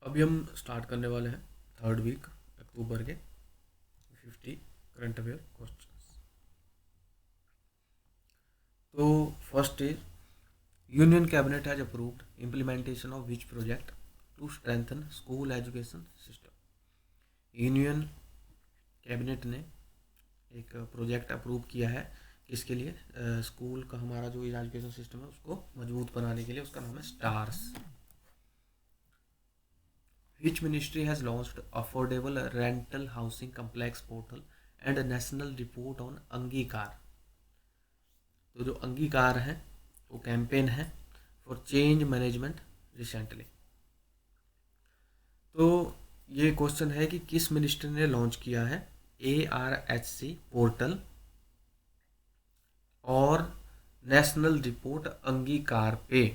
अभी हम स्टार्ट करने वाले हैं थर्ड वीक अक्टूबर के 50 करंट अफेयर क्वेश्चंस। तो first is union cabinet has approved implementation of which project to strengthen school education system. Union cabinet ने एक प्रोजेक्ट अप्रूव किया है किसके लिए? स्कूल का हमारा जो एजुकेशन सिस्टम है उसको मजबूत बनाने के लिए। उसका नाम है stars. Which ministry has launched affordable rental housing complex portal and a national report on अंगीकार? तो जो अंगीकार है वो कैंपेन है फॉर चेंज मैनेजमेंट रिसेंटली। तो ये क्वेश्चन है कि किस मिनिस्ट्री ने लॉन्च किया है ARHC पोर्टल और नेशनल रिपोर्ट अंगीकार पे।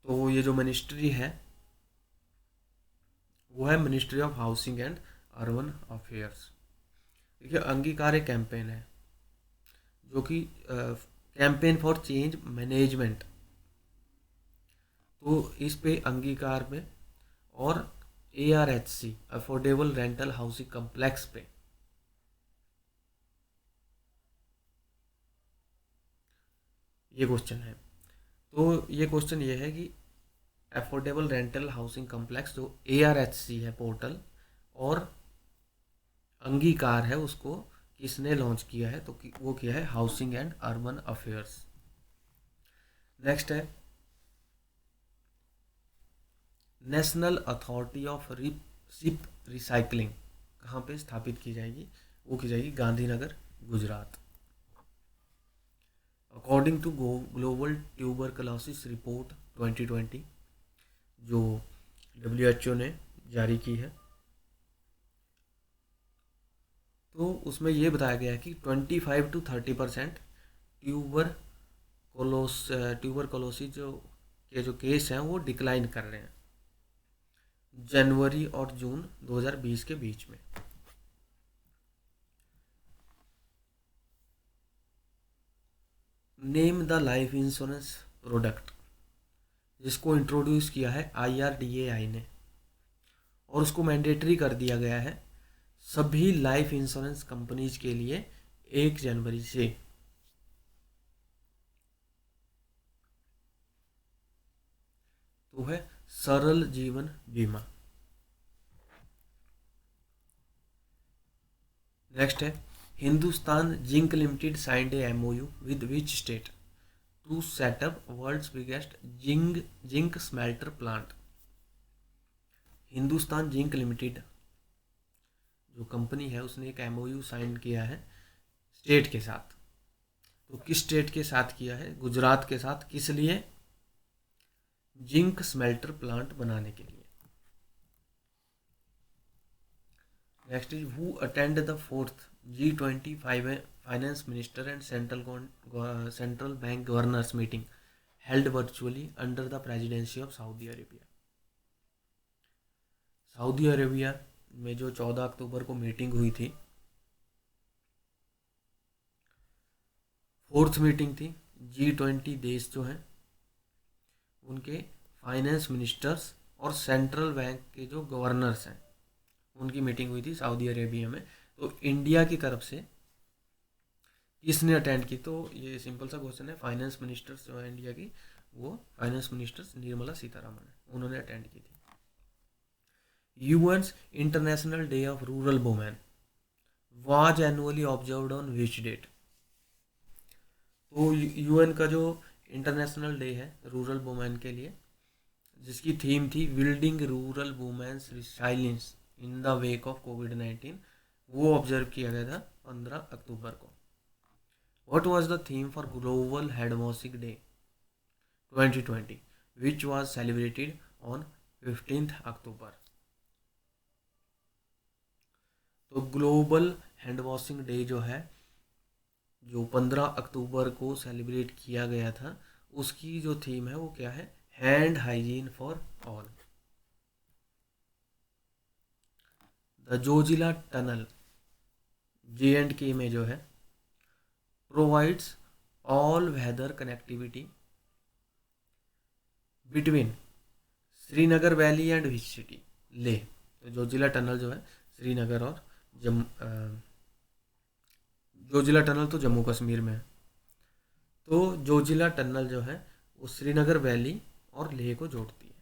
तो ये जो मिनिस्ट्री है वो है ministry of housing and urban affairs. देखिए अंगीकार एक कैंपेन है जो कि कैंपेन फॉर चेंज मैनेजमेंट। तो इस पे अंगीकार में और ARHC affordable rental housing complex पे ये क्वेश्चन है। तो ये क्वेश्चन ये है कि अफोर्डेबल रेंटल हाउसिंग कम्प्लेक्स जो ARHC है पोर्टल और अंगीकार है उसको किसने लॉन्च किया है? तो वो किया है housing and urban affairs. Next है national authority of ship recycling कहाँ पे स्थापित की जाएगी? वो की जाएगी Gandhinagar Gujarat. According to global tuberculosis report 2020 जो WHO ने जारी की है, तो उसमें ये बताया गया है कि 25 to 30% ट्यूबरकुलोसिस जो केस हैं वो डिक्लाइन कर रहे हैं जनवरी और जून 2020 के बीच में। Name the life insurance product जिसको इंट्रोड्यूस किया है IRDAI ने और उसको मैंडेटरी कर दिया गया है सभी लाइफ इंश्योरेंस कंपनीज के लिए 1 जनवरी से। तो है सरल जीवन बीमा। नेक्स्ट है Hindustan zinc limited signed a MOU with which state to set up world's biggest zinc smelter plant. Hindustan zinc limited जो कंपनी है उसने एक MOU साइन किया है स्टेट के साथ। तो किस स्टेट के साथ किया है? गुजरात के साथ। किस लिए? जिंक स्मेल्टर प्लांट बनाने के लिए। Next is who attend the 4th G20 finance minister and central bank governors meeting held virtually under the presidency of Saudi Arabia. Saudi Arabia में जो 14 अक्टूबर को मीटिंग हुई थी, 4th मीटिंग थी। G20 देश जो हैं उनके फाइनेंस मिनिस्टर्स और सेंट्रल बैंक के जो गवर्नर्स हैं उनकी मीटिंग हुई थी सऊदी अरेबिया में। तो इंडिया की तरफ से किसने अटेंड की? तो ये सिंपल सा क्वेश्चन है। फाइनेंस मिनिस्टर्स जो है इंडिया की वो फाइनेंस मिनिस्टर्स निर्मला सीतारमण है, उन्होंने अटेंड की थी। UN's international day of rural women was annually observed on which date? तो UN का जो इंटरनेशनल डे है रूरल वुमेन के लिए जिसकी थीम थी building rural women's resilience in the wake of कोविड-19, वो ऑब्जर्व किया गया था 15 अक्टूबर को। What was the theme for global हेडमोसिक day 2020 which was celebrated on 15 October? तो ग्लोबल हैंड वॉशिंग डे जो है जो 15 अक्टूबर को सेलिब्रेट किया गया था उसकी जो थीम है वो क्या है? Hand hygiene for all. The Zojila tunnel J&K में जो है provides all weather connectivity between Srinagar valley and which city? Leh. तो जोजिला टनल जो है श्रीनगर और जम जोजिला टनल तो जम्मू कश्मीर में है। तो जोजिला टनल जो है वो श्रीनगर वैली और लेह को जोड़ती है।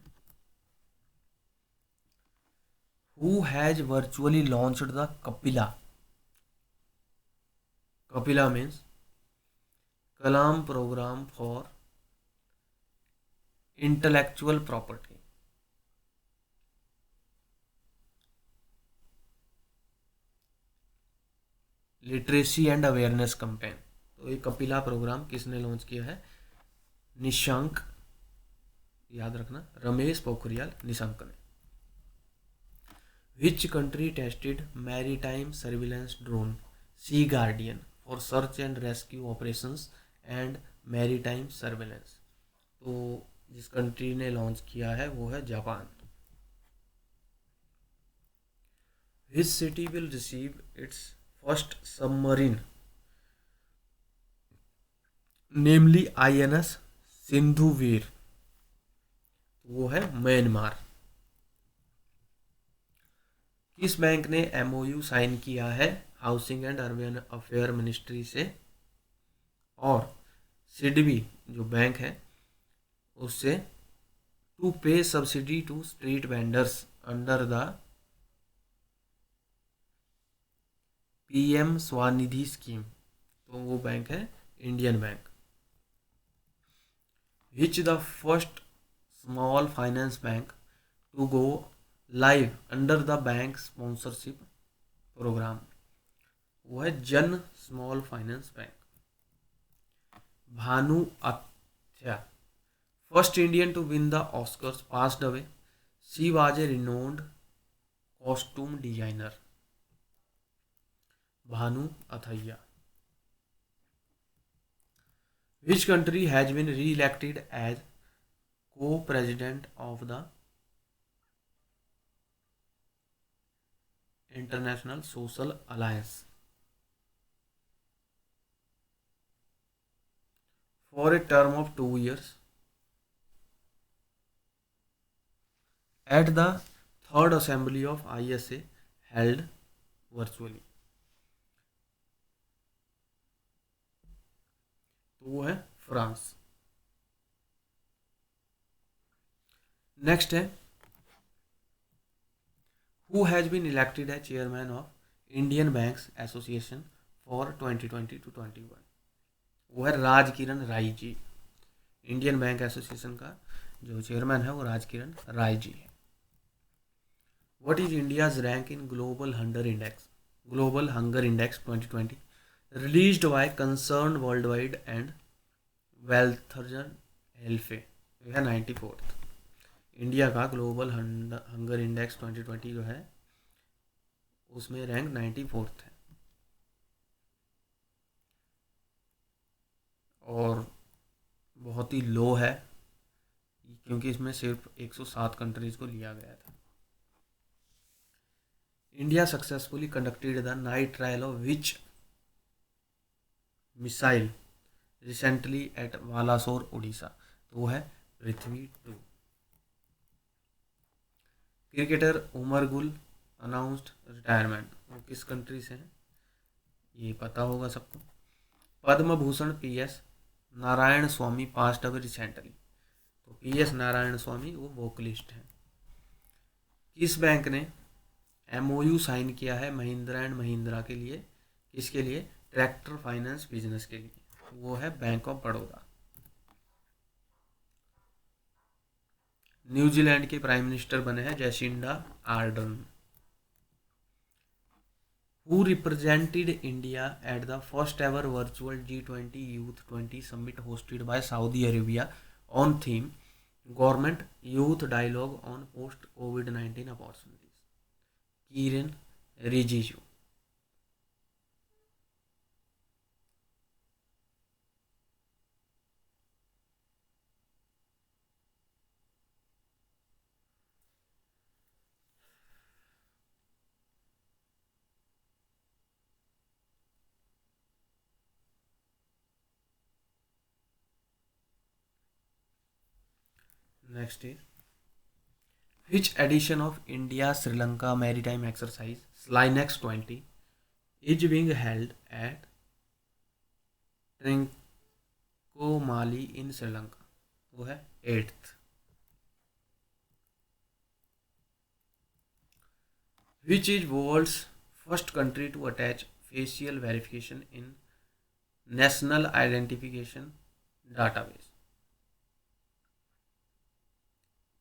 Who has virtually launched the Kapila? Kapila means Kalam programme for intellectual property. Literacy and awareness campaign. तो ये कपिला प्रोग्राम किसने लॉन्च किया है? निशंक, याद रखना, रमेश पोखरियाल निशंक ने। Which country tested maritime surveillance drone sea guardian for search and rescue operations and maritime surveillance? तो जिस कंट्री ने लॉन्च किया है वो है Japan. Which city will receive its first submarine namely INS Sindhuvir? वो है म्यांमार। किस बैंक ने MOU साइन किया है housing and urban affair ministry से और सिडबी जो बैंक है उससे to pay subsidy to street vendors under the PM Svanidhi scheme? तो वो बैंक है Indian bank. Which the first small finance bank to go live under the bank sponsorship programme? वो है Jana small finance bank. Bhanu Athaiya, first Indian to win the Oscars, passed away. She was a renowned costume designer. Bhanu Athaiya. Which country has been reelected as co president of the international social alliance for a term of 2 years at the third assembly of ISA held virtually? तो वो है France. Next है who has been elected as chairman of Indian banks association for 2020 to 21? वो है Raj Kiran Rai ji. Indian bank association का जो chairman है वो राज किरण राय जी है। What is India's rank in global hunger index 2020 released by Concern Worldwide and Welthungerhilfe? यह है 94th। India का ग्लोबल हंगर इंडेक्स 2020 जो है उसमें रैंक 94th है और बहुत ही लो है क्योंकि इसमें सिर्फ 107 कंट्रीज को लिया गया था। India successfully conducted the night trial of which missile recently eight Balasore Orissa? तो वो है पृथ्वी 2। Cricketer Umar Gul announced retirement, वो किस कंट्री से हैं ये पता होगा सबको। पद्म भूषण PS नारायण स्वामी पास्ट अवे रिसेंटली? तो PS नारायण स्वामी वो वोकलिस्ट हैं। किस बैंक ने MOU साइन किया है महिंद्रा एंड महिंद्रा के लिए? किसके लिए? ट्रैक्टर फाइनेंस बिजनेस के लिए। वो है बैंक ऑफ बड़ौदा। न्यूजीलैंड के प्राइम मिनिस्टर बने हैं Jacinda Ardern. Who represented India at the first ever virtual G20 youth 20 summit hosted by Saudi Arabia on theme government youth dialogue on post COVID-19 opportunities? Kiren Rijiju. Next है which edition of India Sri Lanka maritime exercise SLINEX 20 is being held at Trincomalee in Sri Lanka? वो है 8th। Which is world's first country to attach facial verification in national identification database?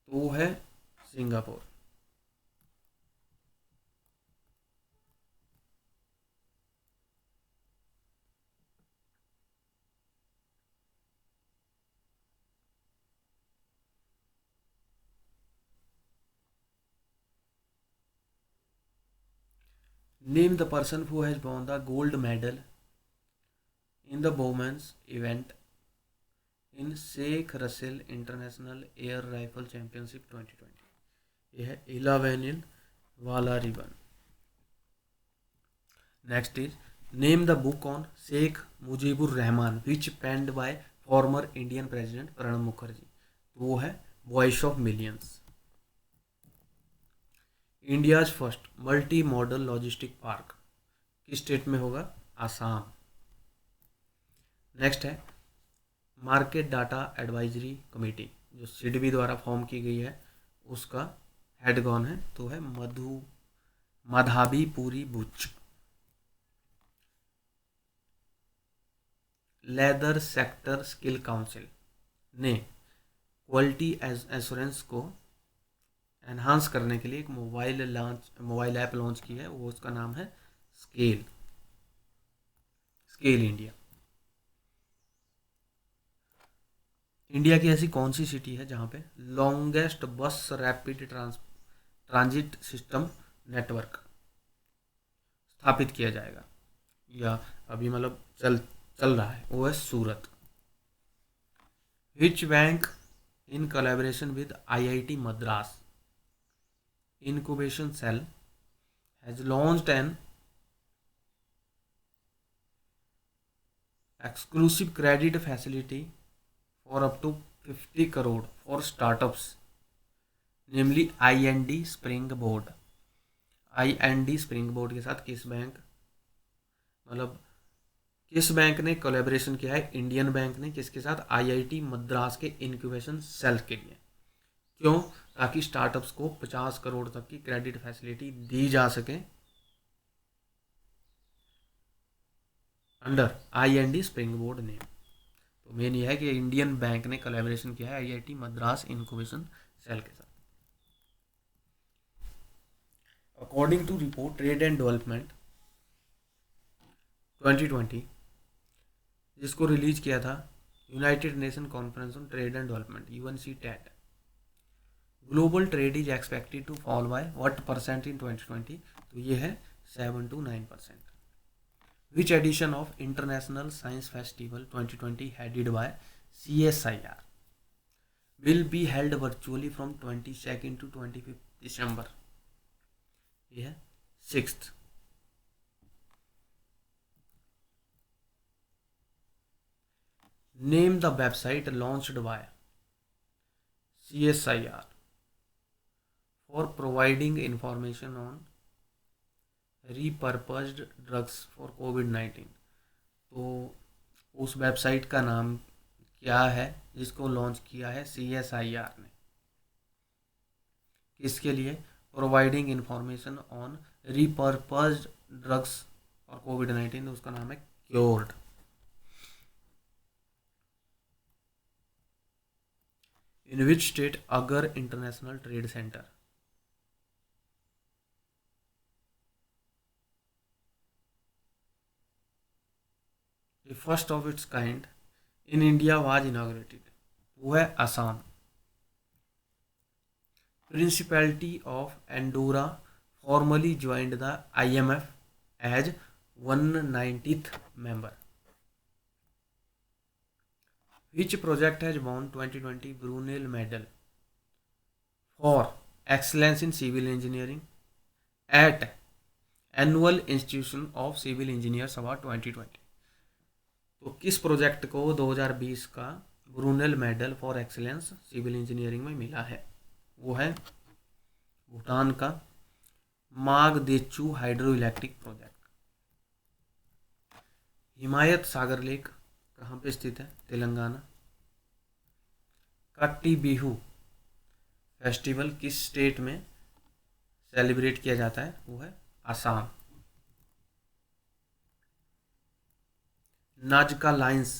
तो वो है Singapore. Name the person who has won the gold medal in the Bowman's event in Sheikh Russell International Air Rifle Championship 2020। यह है इलावेनिल वाला ribbon. Next is name the book on Sheikh Mujibur Rahman which penned by former Indian president Pranab Mukherjee? तो वो है voice of millions. India's first multi modal logistic park किस state में होगा? Assam. Next is market data advisory committee जो सिडबी द्वारा फॉर्म की गई है, उसका हेड कौन है? तो है Madhabi Puri Buch. Leather sector skill council ने क्वालिटी एश्योरेंस को एनहांस करने के लिए एक मोबाइल ऐप लॉन्च की है, वो उसका नाम है स्केल इंडिया। इंडिया की ऐसी कौन सी सिटी है जहां पे लॉन्गेस्ट बस रैपिड ट्रांजिट सिस्टम नेटवर्क स्थापित किया जाएगा या अभी मतलब चल रहा है? वो है Surat. Which bank in collaboration with IIT Madras incubation cell has launched an exclusive credit facility for up to 50 crore for startups, namely IND Springboard। IND Springboard के साथ किस बैंक ने कोलैबोरेशन किया है? इंडियन बैंक ने। किसके साथ? IIT मद्रास के इंक्यूबेशन सेल के लिए। क्यों? ताकि स्टार्टअप्स को 50 करोड़ तक की क्रेडिट फैसिलिटी दी जा सके अंडर IND स्प्रिंगबोर्ड नेम। तो मेन यह है कि इंडियन बैंक ने कोलैबोरेशन किया है IIT मद्रास इंक्यूबेशन सेल के साथ। According to report trade and development 2020 जिसको रिलीज किया था united nation conference on trade and development UNCTAD, global trade is expected to fall by what percent in 2020? तो ये है 7 to 9%। Which edition of international science festival 2020 headed by CSIR will be held virtually from 22 to 25 December? ये है 6th। Name the website launched by CSIR for providing information on repurposed drugs for COVID-19। तो उस website का नाम क्या है जिसको launch किया है CSIR ने? किसके लिए? Providing information on repurposed drugs और COVID-19, तो उसका नाम है क्योर्ड। इन विच स्टेट अगर international trade centre first of its kind in India was inaugurated? वो है Assam. Principality of Andorra formally joined the IMF as 190th member। Which project has won 2020 Brunel medal for excellence in civil engineering at annual institution of civil engineers award 2020? तो किस project को 2020 का Brunel medal for excellence civil engineering में मिला है? वो है भूटान का Mangdechhu hydro electric project. Himayat Sagar lake कहाँ पे स्थित है? तेलंगाना। कट्टी बिहू फेस्टिवल किस स्टेट में सेलिब्रेट किया जाता है? वो है Assam. Nazca lines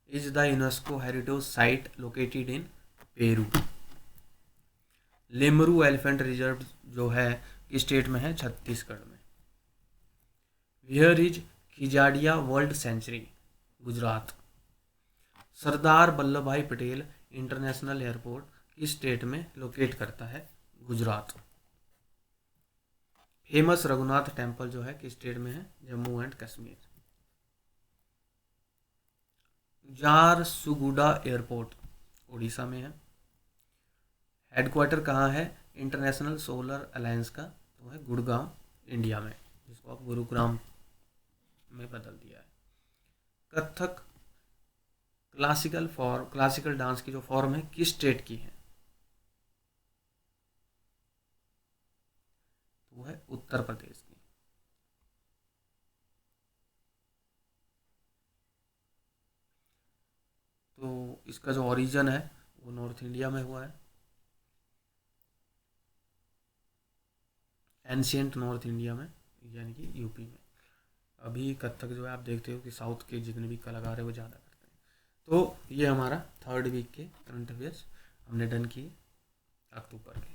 is the UNESCO heritage site located in Peru. Lemru elephant reserve जो है किस स्टेट में है? छत्तीसगढ़ में। Where is Khijadia world sanctuary? Gujarat. Sardar Vallabh Bhai Patel international airport किस स्टेट में लोकेट करता है? गुजरात। फेमस रघुनाथ टेम्पल जो है किस स्टेट में है? जम्मू एंड कश्मीर। झारसुगुडा एयरपोर्ट उड़ीसा में है। हेडक्वार्टर कहाँ है इंटरनेशनल सोलर अलायंस का? तो है गुड़गांव, इंडिया में, जिसको आप गुरुग्राम में बदल दिया है। कथक क्लासिकल डांस की जो फॉर्म है किस स्टेट की है? वो है उत्तर प्रदेश की। तो इसका जो ओरिजिन है वो नॉर्थ इंडिया में हुआ है, एंशियंट नॉर्थ इंडिया में, यानी कि यूपी में। अभी कथक जो है आप देखते हो कि साउथ के जितने भी कलाकार है वो ज़्यादा करते हैं। तो ये हमारा 3rd वीक के करंट अफेयर्स हमने डन किए अक्टूबर के।